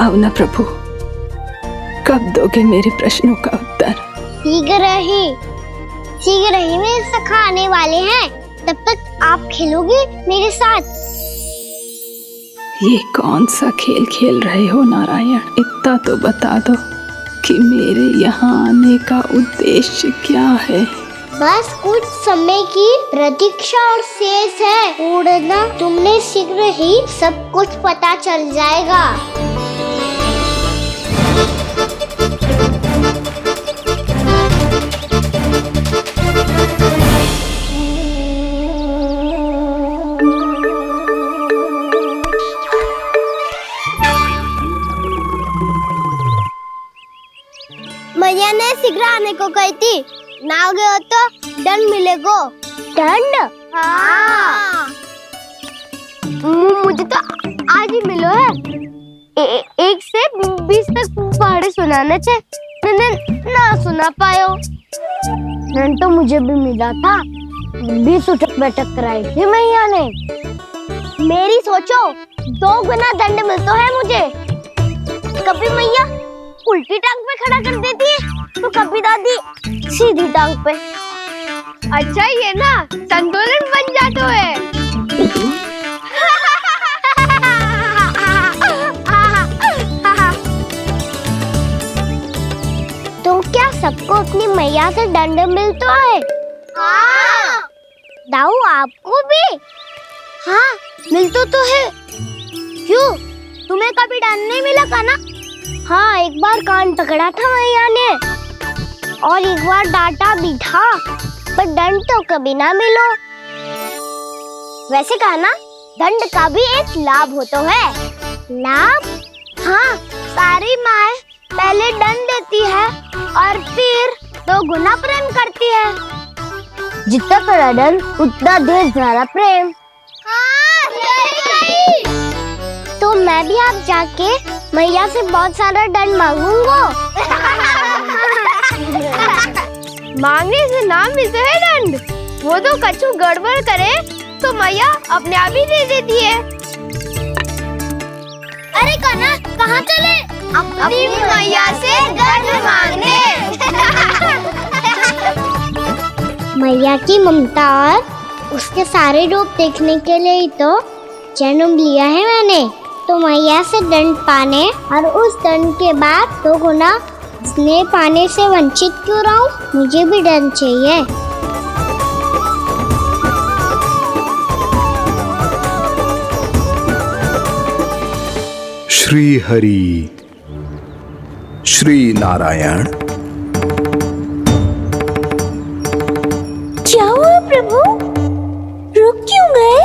आओ ना प्रभु, कब दोगे मेरे प्रश्नों का उत्तर? शीघ्र ही मेरे सखा आने वाले हैं, तब तक आप खेलोगे मेरे साथ। ये कौन सा खेल खेल रहे हो नारायण? इतना तो बता दो कि मेरे यहाँ आने का उद्देश्य क्या है? बस कुछ समय की प्रतीक्षा और शेष है। उड़ना तुमने शीघ्र ही सब कुछ पता चल जाएगा। मैया ने शीघ्र आने को कही थी, ना हो गए तो दंड मिलेगा। दंड? हाँ। मुझे तो आज ही मिलो है। 1 से 20 तक पहाड़े सुनाने थे, ना सुना पायो। दंड तो मुझे भी मिला था, 20 उठक बैठक कराई थी मैया ने। मेरी सोचो, 2 गुना दंड मिलता है मुझे। कभी मैया उल्टी टांग पे खड़ा कर देती है, तो कभी दादी सीधी टांग पे। अच्छा ये ना संतुलन बन जाता है। तो क्या सबको अपनी मैया से दंड मिलता है? हाँ। दाऊ आपको भी? हाँ मिलता तो है। क्यों, तुम्हें कभी दंड नहीं मिला था ना? हाँ, एक बार कान पकड़ा था मैया ने और एक बार डांटा भी था, पर दंड तो कभी ना मिलो। वैसे कहा ना, दंड का भी एक लाभ होता है। लाभ? हाँ, सारी माँ पहले दंड देती है और फिर 2 गुना प्रेम करती है। जितना बड़ा दंड उतना ढेर सारा प्रेम। हाँ, सही। तो मैं भी आप जाके मैया से बहुत सारा दंड मांगूंगा। मांगने से ना मिलते है दंड, वो तो कछु गड़बड़ करे तो मैया अपने आप ही दे देती है। अरे कना, कहाँ चले? अपनी मैया से दंड मांगने। मैया की ममता और उसके सारे रूप देखने के लिए ही तो जन्म लिया है मैंने। तो मैया से दंड पाने और उस दंड के बाद 2 गुना स्नेह पाने से वंचित क्यों रहूं? मुझे भी दंड चाहिए। श्री हरि, श्री नारायण। क्या हुआ प्रभु? रुक क्यों गए?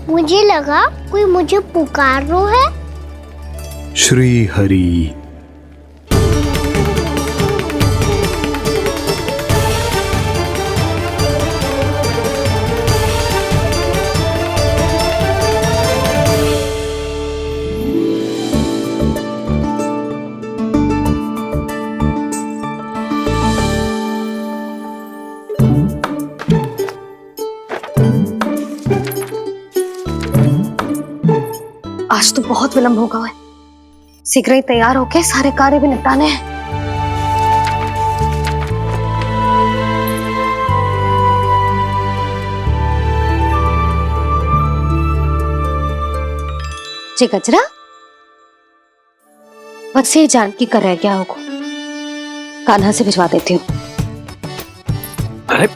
मुझे लगा कोई मुझे पुकार रहा है। श्री हरि। आज तो बहुत विलंब होगा है, शीघ्र ही तैयार होके सारे कार्य भी निपटाने हैं। जी गजरा, बस ये जानकी कर रह गया होगा, कान्हा से भिजवा देती हूँ। अरे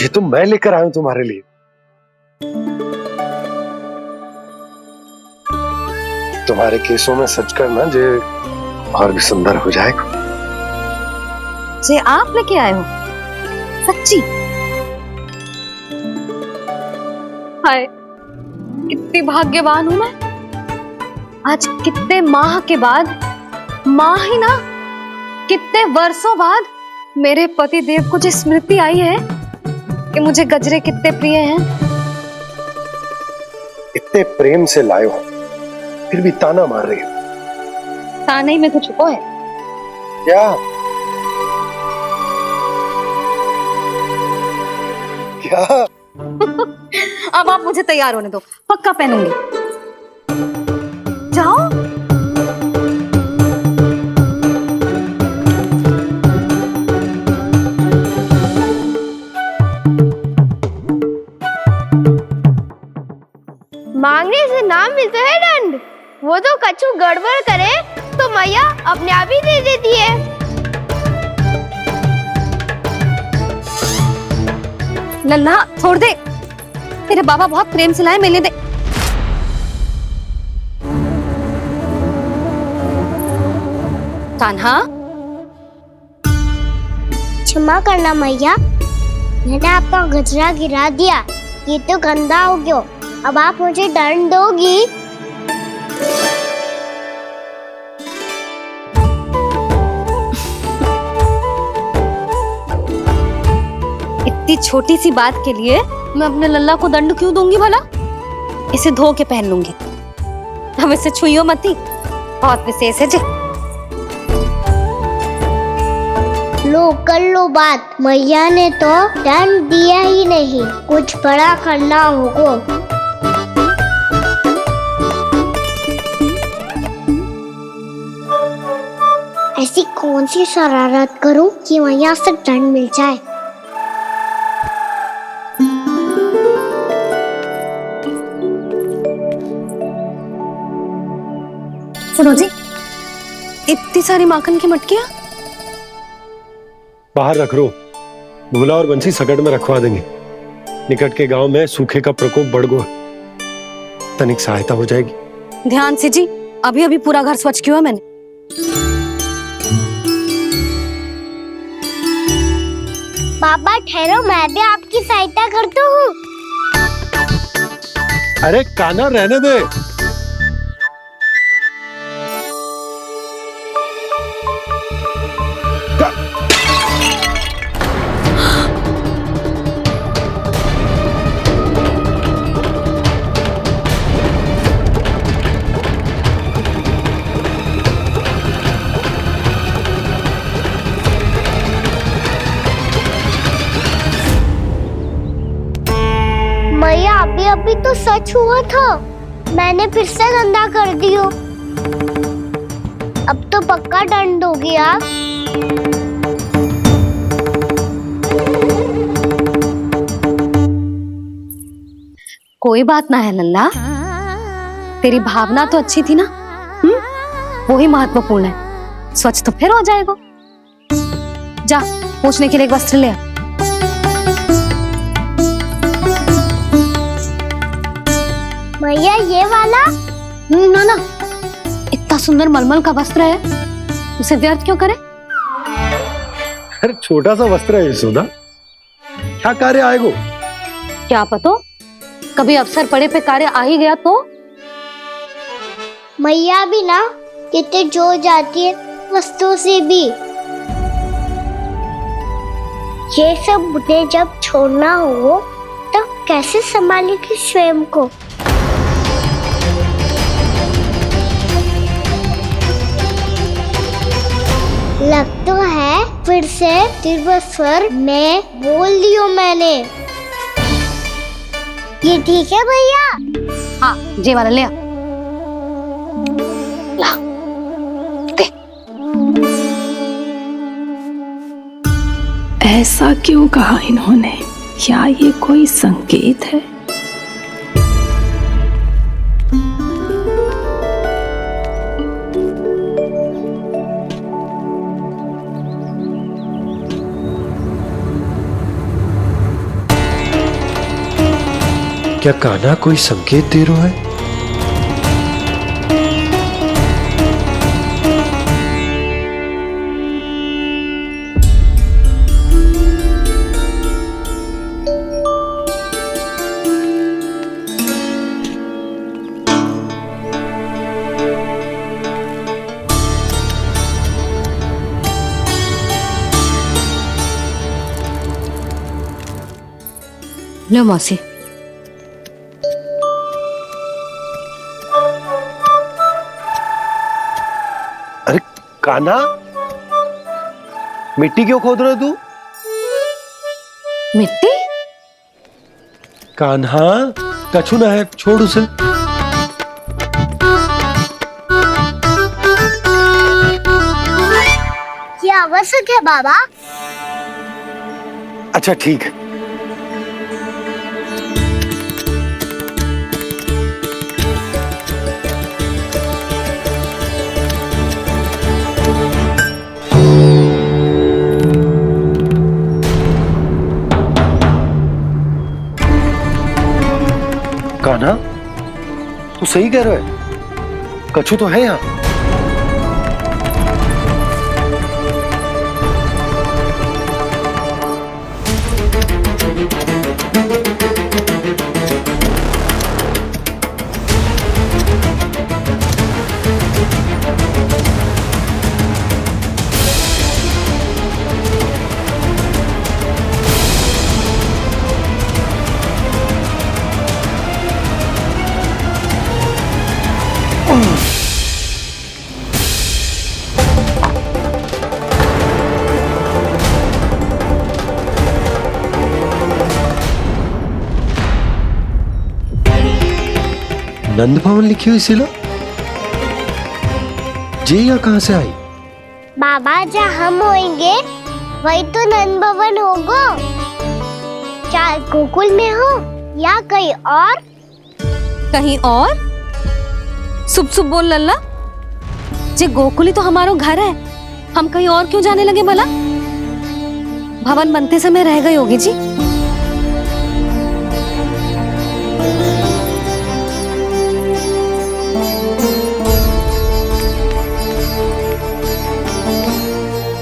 ये तो मैं लेकर आया हूं तुम्हारे लिए। तुम्हारे केसों में सच करना जे और भी सुंदर हो जाएगा। जे आप लेके आए हो? सच्ची? हाय, कितनी भाग्यवान हूं मैं। आज कितने माह के बाद, माह ही ना, कितने वर्षों बाद मेरे पति देव को जो स्मृति आई है कि मुझे गजरे कितने प्रिय हैं। इतने प्रेम से लाए हो, फिर भी ताना मार रही हो। ताने ही में कुछ छुपो है क्या? क्या? अब आप मुझे तैयार होने दो, पक्का पहनूंगी। जाओ। मांगने से ना मिलता है दंड। वो तो कछु गड़बड़ करे तो मैया अपने आप ही दे देती है। लल्ला छोड़ दे, तेरे बाबा बहुत प्रेम से लाए, मिलने दे। कान्हा, क्षमा करना मैया, मैंने आपका गजरा गिरा दिया, ये तो गंदा हो गया। अब आप मुझे दंड दोगी? इतनी छोटी सी बात के लिए मैं अपने लल्ला को दंड क्यों दूंगी भला? इसे धो के पहन लूंगी। अब इसे छुइयो मती, बहुत विशेष है जी। लो कर लो बात, मैया ने तो दंड दिया ही नहीं, कुछ बड़ा करना होगा। ऐसी कौन सी शरारत करूं कि मैया से दंड मिल जाए? सुनो जी, इतनी सारी माखन की मटकियां बाहर रख रो, भूला और बंसी सकट में रखवा देंगे। निकट के गांव में सूखे का प्रकोप बढ़ गया, तनिक सहायता हो जाएगी। ध्यान से जी, अभी अभी पूरा घर स्वच्छ किया मैंने। पापा ठहरो, मैं भी आपकी सहायता करता हूँ। अरे कान्हा रहने दे। मैया अभी अभी तो सच हुआ था, मैंने फिर से गंदा कर दियो। अब तो पक्का दंड दोगी आप। कोई बात ना है लल्ला, तेरी भावना तो अच्छी थी ना, वही महत्वपूर्ण है। स्वच्छ तो फिर हो जाएगा। जा पोंछने के लिए एक वस्त्र ले आ। भैया ये वाला? ना ना, इतना सुंदर मलमल का वस्त्र है, उसे व्यर्थ क्यों करे? अरे छोटा सा वस्त्र है यशोदा, क्या कार्य आएगो? क्या पता, कभी अवसर पड़े पे कार्य आ ही गया तो? मैया भी ना कितने जो जाती है वस्तुओं से भी। ये सब उन्हें जब छोड़ना हो तो कैसे संभालेगी स्वयं को? लग तो है फिर से तिरस्वर में बोल दियो मैंने। ये ठीक है भैया? हाँ, जे वाला ले आ। ला, दे। ऐसा क्यों कहा इन्होंने? क्या ये कोई संकेत है? क्या कान्हा कोई संकेत दे रहा है? लो मौसी। अरे कान्हा, मिट्टी क्यों खोद रहे तू? मिट्टी? कान्हा, कछु ना है, छोड़ उसे। आवश्यक है बाबा। अच्छा ठीक है। कान्हा, तू सही कह रहा है, कछु तो है यहाँ। नंद भवन लिखी हुई सिला, जी यहाँ कहाँ से आई? बाबा जहाँ हम होंगे वही तो नंद भवन होगा, चाहे गोकुल में हो या कहीं और। कहीं और? सुब सुब बोल लल्ला, जे गोकुली तो हमारो घर है, हम कहीं और क्यों जाने लगे भला? भवन बनते समय रह गई होगी जी।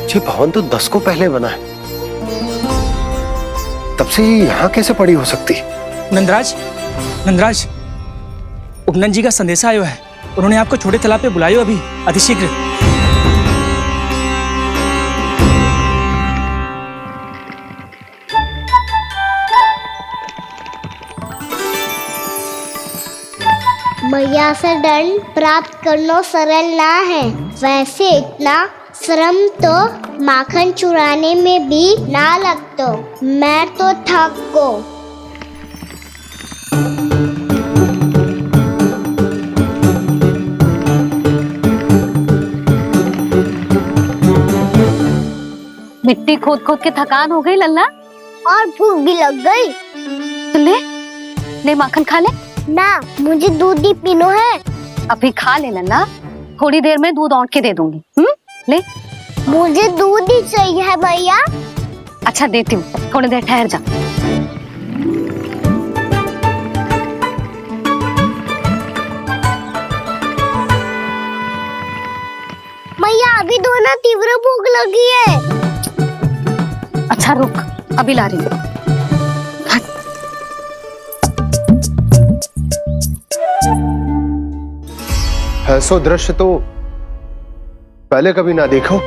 ये भवन तो 10 को पहले बना है, तब से ये यहाँ कैसे पड़ी हो सकती? नंदराज, नंदराज, उपनंद जी का संदेशा आयो है, उन्होंने आपको छोटे तालाब पे बुलायो अभी अतिशीघ्र। मैया से दंड प्राप्त करना सरल ना है, वैसे इतना श्रम तो माखन चुराने में भी ना लगतो। मैं तो थक गो। मिट्टी खोद खोद के थकान हो गई लल्ला, और भूख भी लग गई। तो ले माखन खा ले। ना, मुझे दूध ही पीनो है। अभी खा ले लल्ला, थोड़ी देर में दूध औंट के दे दूंगी। ले। मुझे दूध ही चाहिए है भैया। अच्छा देती हूँ, थोड़ी देर ठहर जा। मैया अभी तो ना तीव्र भूख लगी है। अच्छा रुक, अभी ला रही हूँ। ऐसा दृश्य तो पहले कभी ना देखो।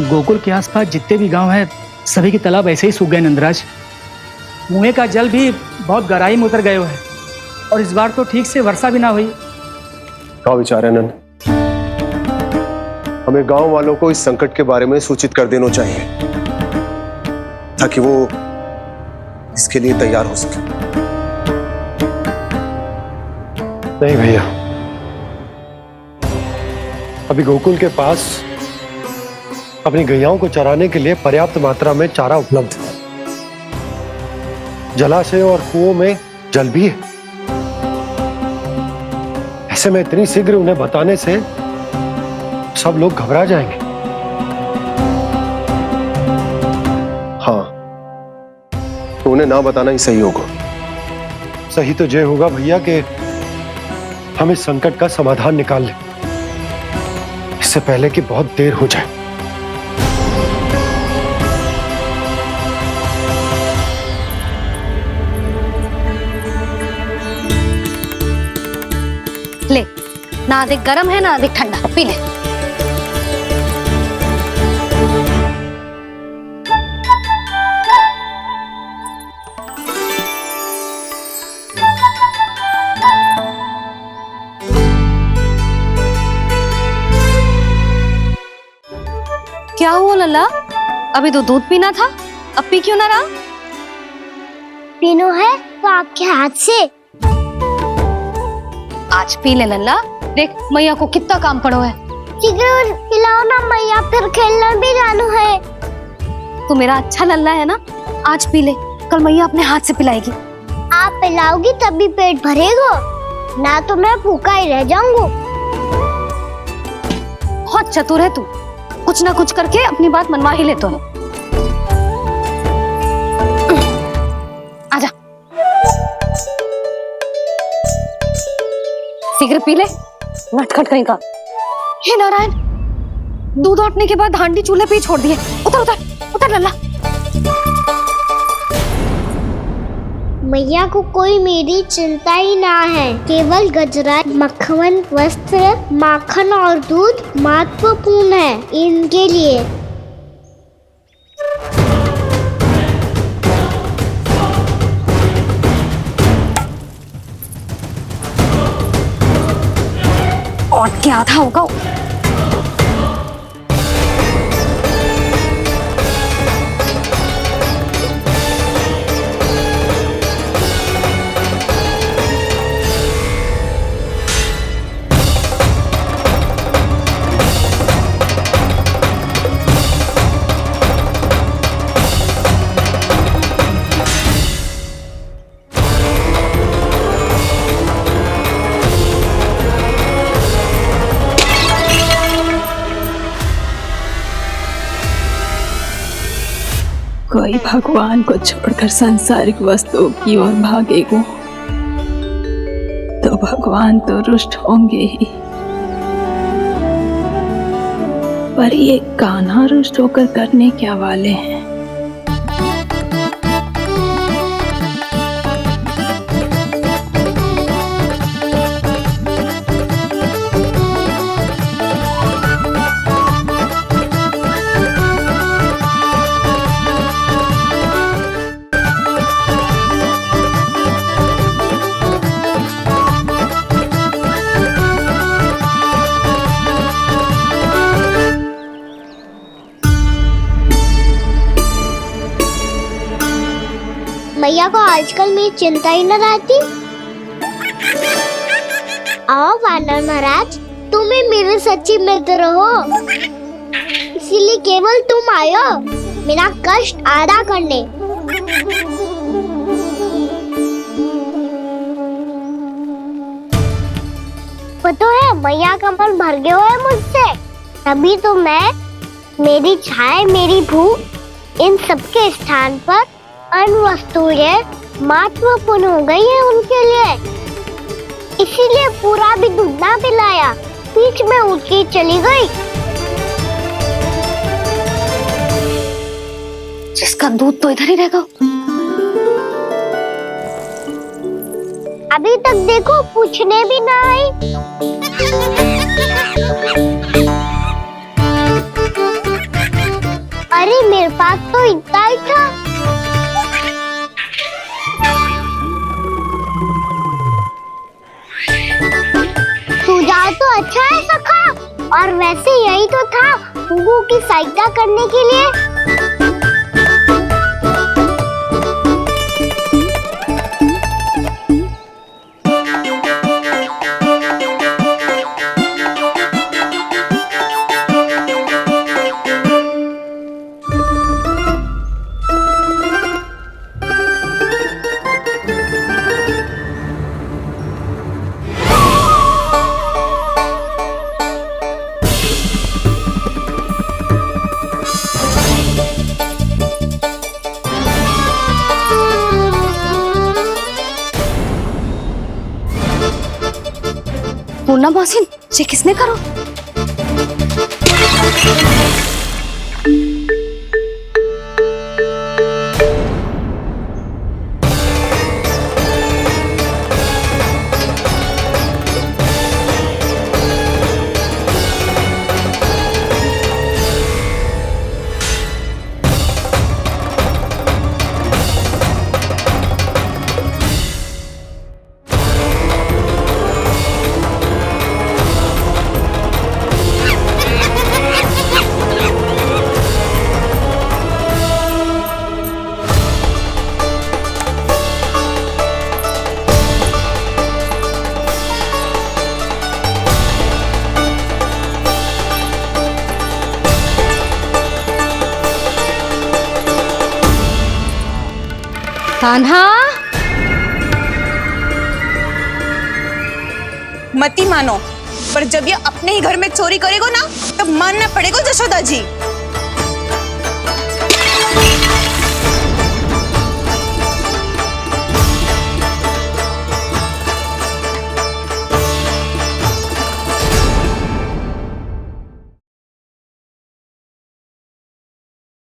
गोकुल के आसपास जितने भी गांव हैं, सभी के तालाब ऐसे ही सूख गए नंदराज। कुएं का जल भी बहुत गहराई में उतर गए है, और इस बार तो ठीक से वर्षा भी ना हुई। क्या विचार है नंद? हमें गांव वालों को इस संकट के बारे में सूचित कर देना चाहिए, ताकि वो इसके लिए तैयार हो सके। नहीं भैया, अभी गोकुल के पास अपनी गैयाओं को चराने के लिए पर्याप्त मात्रा में चारा उपलब्ध है। जलाशय और कुओं में जल भी है। ऐसे में इतनी शीघ्र उन्हें बताने से सब लोग घबरा जाएंगे। हाँ, तो उन्हें ना बताना ही सही होगा। सही तो ये होगा भैया कि हम इस संकट का समाधान निकाल लें, इससे पहले कि बहुत देर हो जाए। ले, ना अधिक गर्म है ना अधिक ठंडा, पी ले। क्या हुआ लल्ला? अभी तो दूध पीना था, अब पी क्यों ना रहा? पीनो है तो आपके हाथ से। आज पी ले लल्ला, देख मैया को कितना काम पड़ो है। शीघ्र खिलाओ ना मैया, फिर खेलना भी जानो है। तू मेरा अच्छा लल्ला है ना, आज पी ले, कल मैया अपने हाथ से पिलाएगी। आप पिलाओगी तभी पेट भरेगा, ना तो मैं भूखा ही रह जाऊंगा। बहुत चतुर है तू, कुछ ना कुछ करके अपनी बात मनवा ही लेता है। आजा, शीघ्र पी ले, नटखट कहीं का। हे नारायण, दूध औटने के बाद हांडी चूल्हे पे ही छोड़ दिए। उतर उतर उतर लल्ला। मैया को कोई मेरी चिंता ही ना है, केवल गजरा, मक्खन, वस्त्र, माखन और दूध महत्वपूर्ण है इनके लिए। और क्या आधा होगा। कोई भगवान को छोड़कर सांसारिक वस्तुओं की ओर भागेगा तो भगवान तो रुष्ट होंगे ही, पर ये कान्हा रुष्ट होकर करने क्या वाले हैं? मैया को आजकल मेरी चिंता ही न रहती। आओ वानर महाराज, तुम ही मेरे सच्ची मित्र हो, इसीलिए केवल तुम आयो मेरा कष्ट आधा करने। पता है मैया का मन भर गया है मुझसे, तभी तो मैं, मेरी छाया, मेरी भूख, इन सबके स्थान पर अन्य वस्तुएं महत्वपूर्ण हो गई है उनके लिए। इसीलिए पूरा भी दूध ना पिलाया, बीच में उठ के चली गई। जिसका दूध तो इधर ही रहेगा। अभी तक देखो पूछने भी ना आई। अरे मेरे पास तो इतना ही था। सुझाव तो अच्छा है सखा, और वैसे यही तो था गुगू की सहायता करने के लिए। पूर्णा मौसी, ये किसने करो? कान्हा, मत ही मानो, पर जब ये अपने ही घर में चोरी करेगा ना तब मानना पड़ेगा जशोदा जी।